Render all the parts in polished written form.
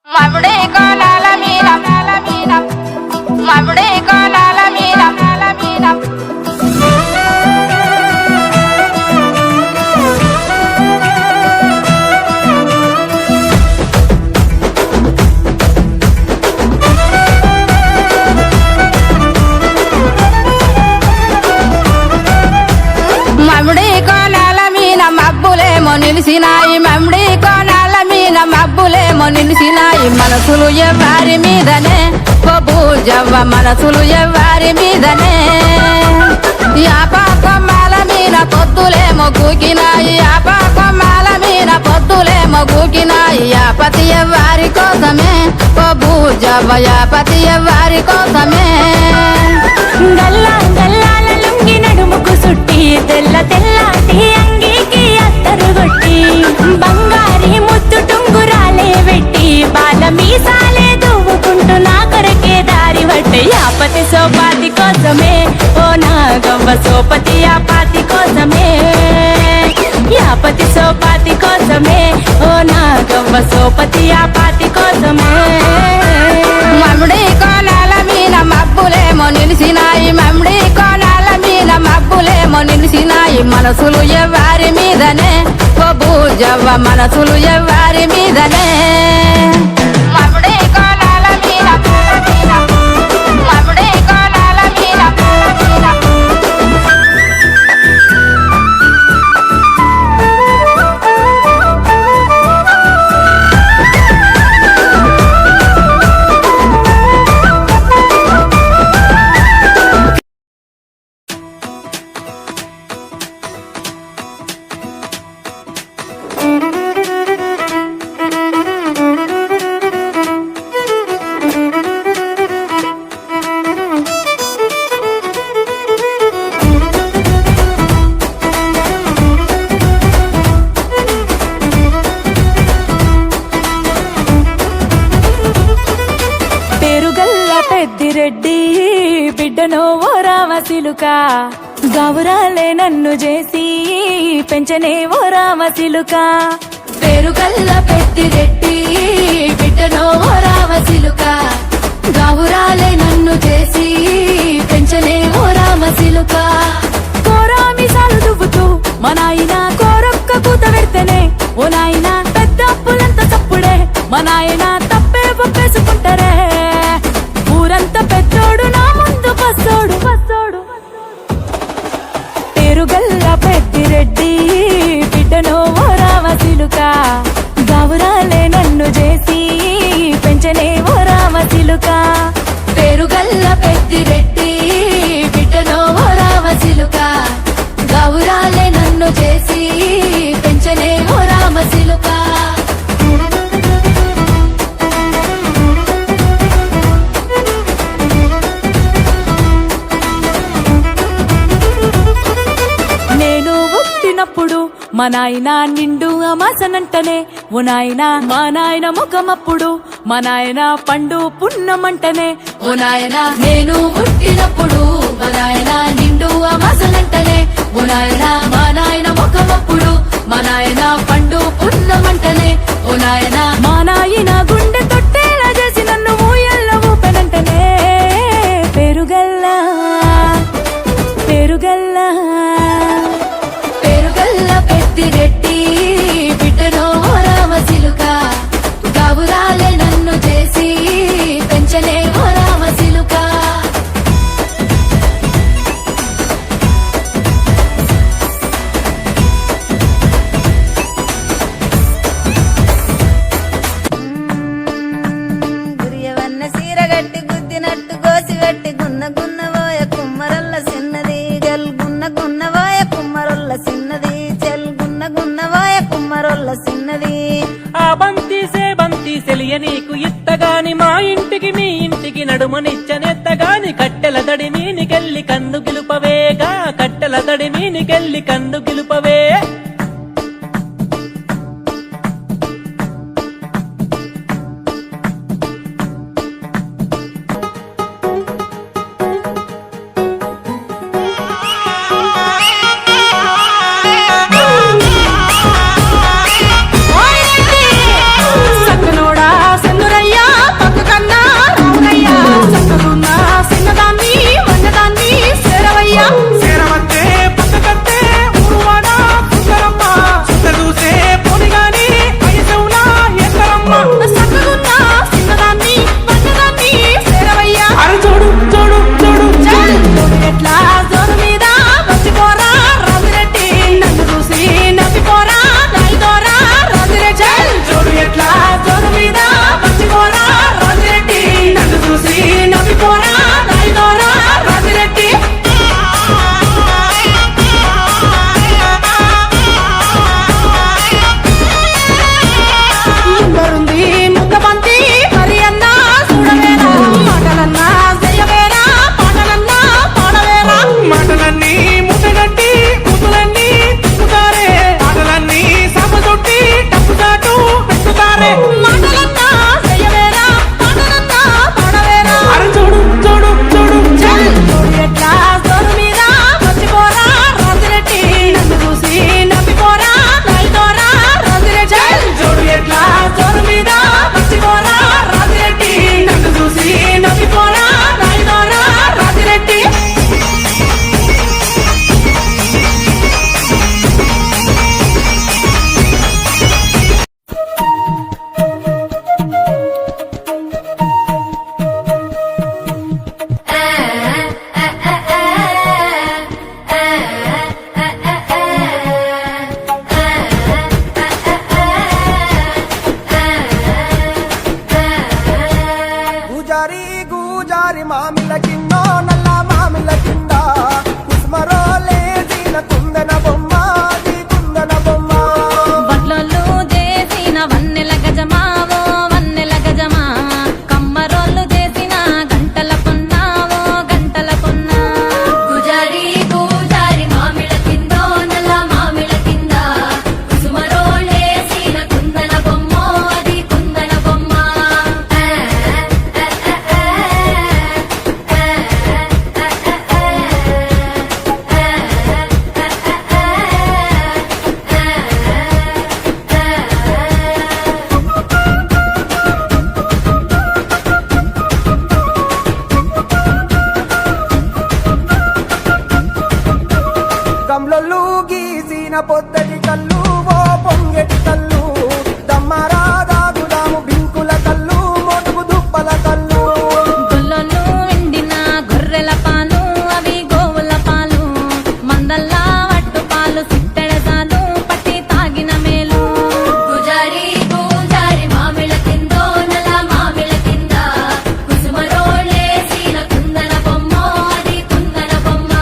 మముడే కోలాల మీద మముడే కోలాల మీద మముడే కోలాల మీద మబ్బులేమో నిలిసినాయి మముడే కోలాల మీద మబ్బులేమో నిలిసినాయి మనసులు ఎవరి మీదనే పూజవ్వ మనసులు ఎవరి మీదనే యాపకొమ్మల మీద పొద్దులేమో కూకినాయి యాపకొమ్మల మీద పొద్దులేమో కూకినాయి యాపతి ఎవరి కోసమే పూజవ్వ యాపతి ఎవరి కోసమే గల్లా గల్లాల లుంగి నడుముకు సుట్టి తెల్ల తెల్లాటి అంగీకి అత్తరు కొట్టి బంగారి ముద్దు టుంగురాలే వెట్టి బాల మీసాలే దువ్వుకుంటూ నా కొరకే దారి వట్టి యాపతి సోపాతి కోసమే ఓ నాగవ్వ సోపతి యాపాతి కోసమే యాపతి సోపాతి కోసమే ఓ నాగవ్వ సోపతి యాపాతి కోసమే మముడి కోలాల మీద మబ్బులేమో నిలిసినాయి మముడి కోలాల మీద మబ్బులేమో నిలిసినాయి మనసులు ఎవరి మీదనే పూజవ్వ మనసులు ఎవరి మీదనే మముడి కోలాల మీద మముడి కోలాల మీద రెడ్డి బిడ్డనో ఓ రామసిలుక గౌరాలే నన్ను చేసి పెంచనే ఓ రామసిలుక పేరు కల్ల పెద్ది రెడ్డి బిడ్డనో ఓ రామసిలుక గౌరాలే నన్ను చేసి పెంచనే ఓ రామసిలుక కోరామిసాలు దువ్వుతూ మా నాయన కోరొక్క కూత పెడితేనే ఓ నాయన పెద్ద అప్పులంత తప్పుడే మా నాయన తప్పే ఒప్పేసుకుంటారే ఊరంతా పెద్దోడు నా ముందు బస్సోడు బస్సోడు పేరుగల్ల పెద్దిరెడ్డి బిడ్డనో ఓ రామసిలుక గౌరాలే నన్ను చేసి పెంచనే ఓ రామసిలుక పేరు గల్ల పెద్ది రెడ్డి బిడ్డనో ఓ రామసిలుక గౌరాలే నన్ను చేసి పెంచనే ఓ రామసిలుక మా నాయన నిండు అమాసనంటనే ఓ నాయన మా నాయన ముఖమప్పుడు మా నాయన పండు పున్నమంటనే ఓ నాయన నేను పుట్టినప్పుడు మా నాయన నిండు అమాసనంటనే ఓ నాయన మా నాయన ముఖమప్పుడు మా నాయన పండు పున్నమంటనే ఓ నాయన మా నాయన గుండె తొట్టేలా చేసి నన్ను ఊయల్ల ఊపెనంటనే పెరుగల్లా పెరుగల్లా రెడ్డి బిడ్డనో రామసిలుక గౌరాలే నన్ను చేసి పెంచనే ఓ రామసిలుక గురియవన్న సీరగట్టి గుద్దినట్టు గోసిగట్టి గున్న గున్నవోయ కుమ్మరల్ల సిన్నది గల్ గున్న గున్నవోయ కుమ్మరల్ల సిన్నది గున్నవాయ కుమ్మరొల్ల సిన్నది ఆ బంతి సెలియ నీకు ఇత్తగాని మా ఇంటికి మీ ఇంటికి నడుమనిచ్చనెత్తగాని కట్టెల దడి మీనికెళ్ళి కందు గిలుపవేగా కట్టెల దడి మీనికెళ్ళి కందు గిలుపవే సక్కనోడా సెన్నురై పొద్దటి కళ్ళు ఓ పొంగెటి కళ్ళు దమ్మరా దాగుదాము బింకుల కళ్ళు మోటుకు దుప్పల కళ్ళు గొల్లలు ఎండిన గొర్రెల పాలు అవి గోవుల పాలు మందల్లా వట్టు పాలు సిట్టెడసాలు పట్టి తాగిన మేలు గుజారి పూజారి మామిళ్ళ కిందో నల మామిళ్ళ కింద కుసుమరోళ్ళేసిన కుందన బొమ్మ అది కుందన బొమ్మ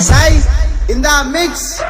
Sai in the mix.